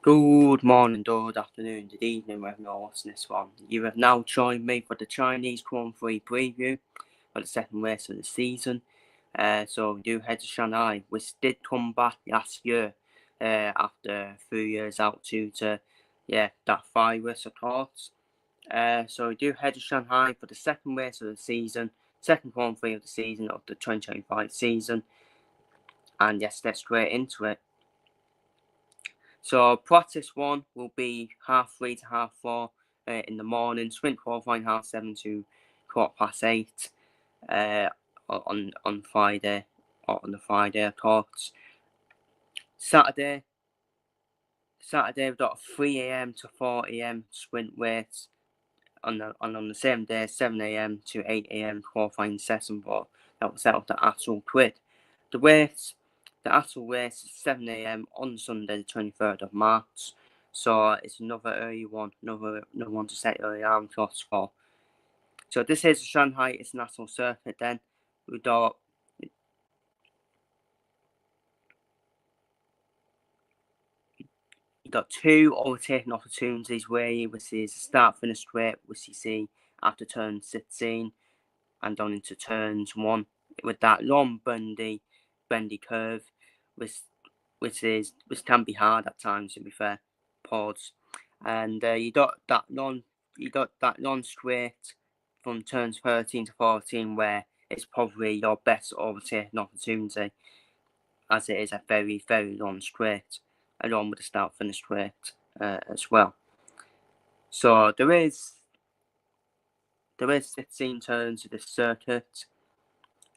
Good morning, good afternoon, good evening, wherever you're watching this one. You have now joined me for the Chinese Grand Prix preview for the second race of the season. So we do head to Shanghai, which did come back last year after 3 years out due to that virus, of course. So we do head to Shanghai for the second race of the season, second Grand Prix of the season of the 2025 season. And yes, let's straight into it. So practice one will be 3:30 to 4:30 in the morning. Sprint qualifying 7:30 to 8:15 on Friday, or on the Friday, of course. Saturday we've got 3 a.m. to 4 a.m. sprint race on the same day, 7 a.m. to 8 a.m. qualifying session, but that will set up the actual grid. The actual race is 7 a.m. on Sunday, the 23rd of March. So it's another early one, another one to set your alarm clocks for. So this is Shanghai International Circuit. Then we got two overtaking opportunities where which is start finish straight, which you see after turn 16 and on into turns 1 with that long bendy curve, which can be hard at times, to be fair. Pause. And you got that long straight from turns 13 to 14 where it's probably your best overtaking opportunity, as it is a very, very long straight, along with the start finish straight as well. So there is 16 turns of this circuit.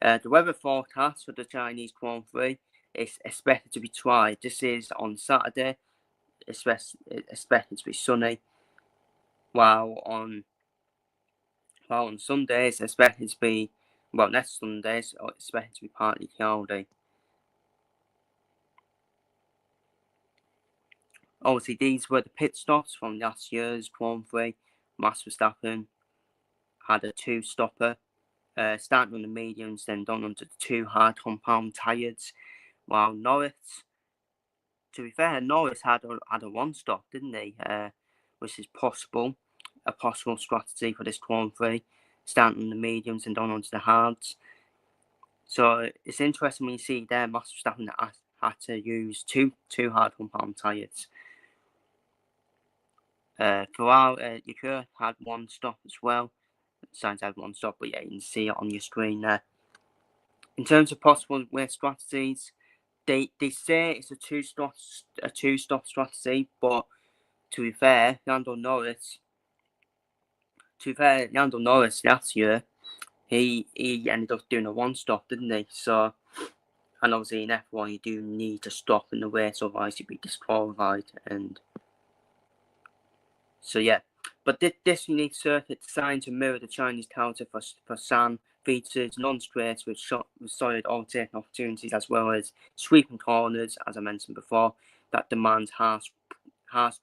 The weather forecast for the Chinese Grand Prix is expected to be dry. This is on Saturday, expected to be sunny, while on Sunday it's expected to be, next Sunday it's expected to be partly cloudy. Obviously, these were the pit stops from last year's Grand Prix. Max Verstappen had a two-stopper, starting on the mediums, then done onto the two hard compound tyres, while Norris, to be fair, Norris had a one-stop, didn't he? Which is a possible strategy for this Grand Prix, starting on the mediums and done onto the hards. So it's interesting when you see there Max Verstappen had to use two hard compound tyres. Leclerc had one stop as well. Sainz had one stop, but yeah, you can see it on your screen there. In terms of possible race strategies, they say it's a two-stop strategy, but to be fair, Lando Norris last year, he ended up doing a one-stop, didn't he? So, and obviously in F1 you do need to stop in the race, otherwise you'd be disqualified. And so yeah, but this unique circuit designed to mirror the Chinese counter for San features non-straights with solid overtaking opportunities, as well as sweeping corners, as I mentioned before, that demands harsh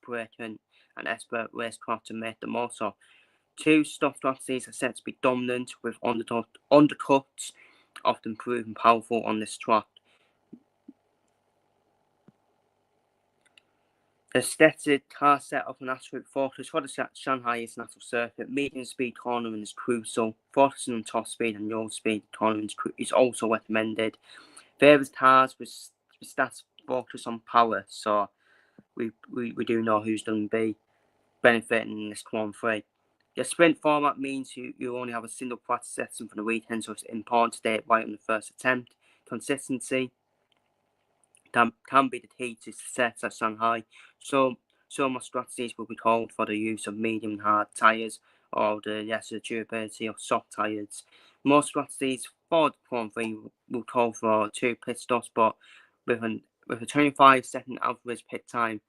braking and expert racecraft to make the most of. Two stop strategies are set to be dominant, with undercuts often proving powerful on this track. The aesthetic car setup and absolute focus for the Shanghai International Circuit. Medium speed cornering is crucial. Focusing on top speed and low speed cornering is also recommended. Various cars with stats focus on power, so we do know who's going to be benefiting in this Grand Prix. The sprint format means you only have a single practice session for the weekend, so it's important to get it right on the first attempt. Consistency can be the key to success at Shanghai. So more strategies will be called for the use of medium and hard tyres, or the lesser durability of soft tyres. Most strategies for the Grand Prix will call for two pit stops, but with a 25-second average pit time,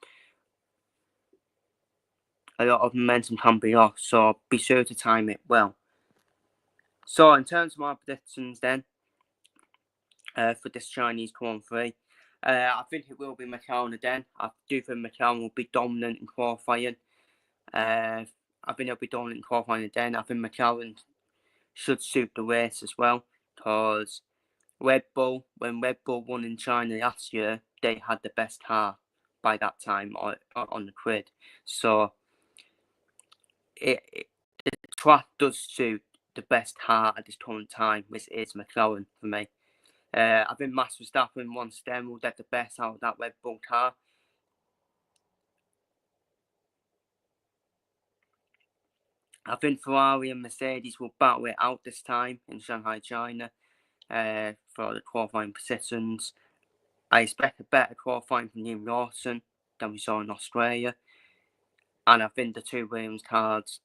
a lot of momentum can be lost, so be sure to time it well. So in terms of my predictions then, for this Chinese Grand Prix, I think it will be McLaren again. I do think McLaren will be dominant in qualifying. I think they'll be dominant in qualifying again. I think McLaren should suit the race as well, because when Red Bull won in China last year, they had the best car by that time on the grid. So the track does suit the best car at this current time, which is McLaren for me. I think Max Verstappen once then will get the best out of that Red Bull car. I think Ferrari and Mercedes will battle it out this time in Shanghai, China, for the qualifying positions. I expect a better qualifying from Liam Lawson than we saw in Australia. And I think the two Williams cars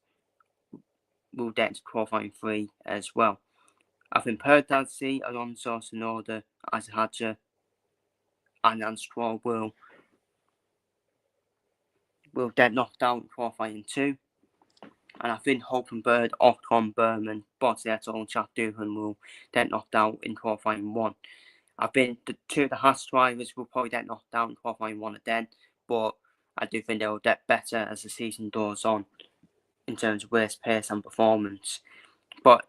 will get into qualifying 3 as well. I think Perez, Alonso, Tsunoda, Isaac Hadjar, and Lance Stroll will get knocked out in qualifying 2. And I think Hulkenberg, Ocon, Berman, Bottas, and Chad Doohan will get knocked out in qualifying 1. I think the two of the Haas drivers will probably get knocked out in qualifying 1 again, but I do think they'll get better as the season goes on in terms of race pace and performance. But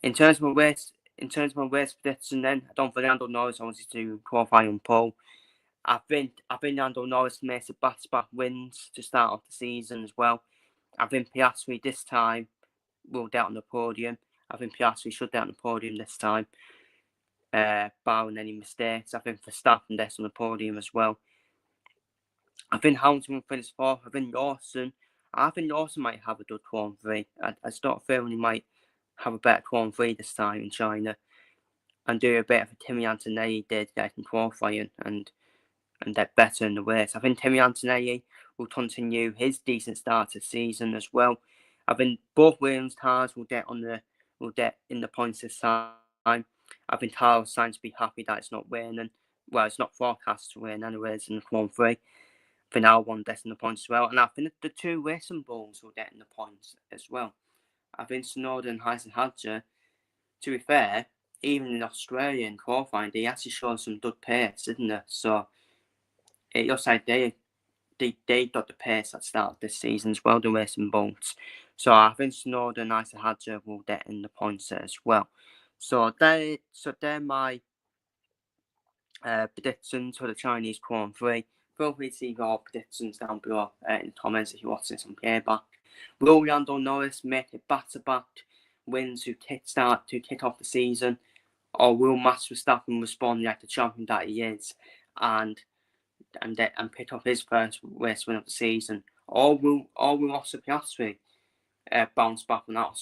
in terms of my race prediction, then I don't think Lando Norris wants to qualify on pole. I think Lando Norris makes it back-to-back wins to start off the season as well. I think Piastri this time will get on the podium. I think Piastri should get on the podium this time, barring any mistakes. I think Verstappen gets on the podium as well. I think Hamilton will finish 4th. I think Lawson might have a good Q3. I start feeling he might have a better Q3 this time in China and do a bit of a Kimi Antonelli did getting qualifying and get better in the race. I think Kimi Antonelli will continue his decent start to the season as well. I think both Williams cars will get in the points this time. I think Carlos Sainz will be happy that it's not raining. Well, it's not forecast to rain anyways in the Q3. I think Albon gets in the points as well. And I think the two racing bulls will get in the points as well. I think Tsunoda and Isaac Hadjar, to be fair, even in Australia in qualifying, they actually showed some good pace, didn't they? So it looks like they got the pace at the start of this season as well, the racing bulls. So I think Tsunoda and Isaac Hadjar will get in the points as well. So they're my predictions for the Chinese Q3. Feel free to see your predictions down below in the comments if you watch this on playback. Will Lando Norris make it back-to-back wins to kick off the season, or will Max Verstappen respond like the champion that he is and pick up his first race win of the season, or will Oscar Piastri bounce back on that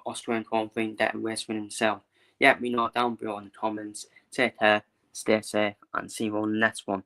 Austrian Grand Prix and get a race win himself? Let me know down below in the comments. Take care, stay safe, and see you on the next one.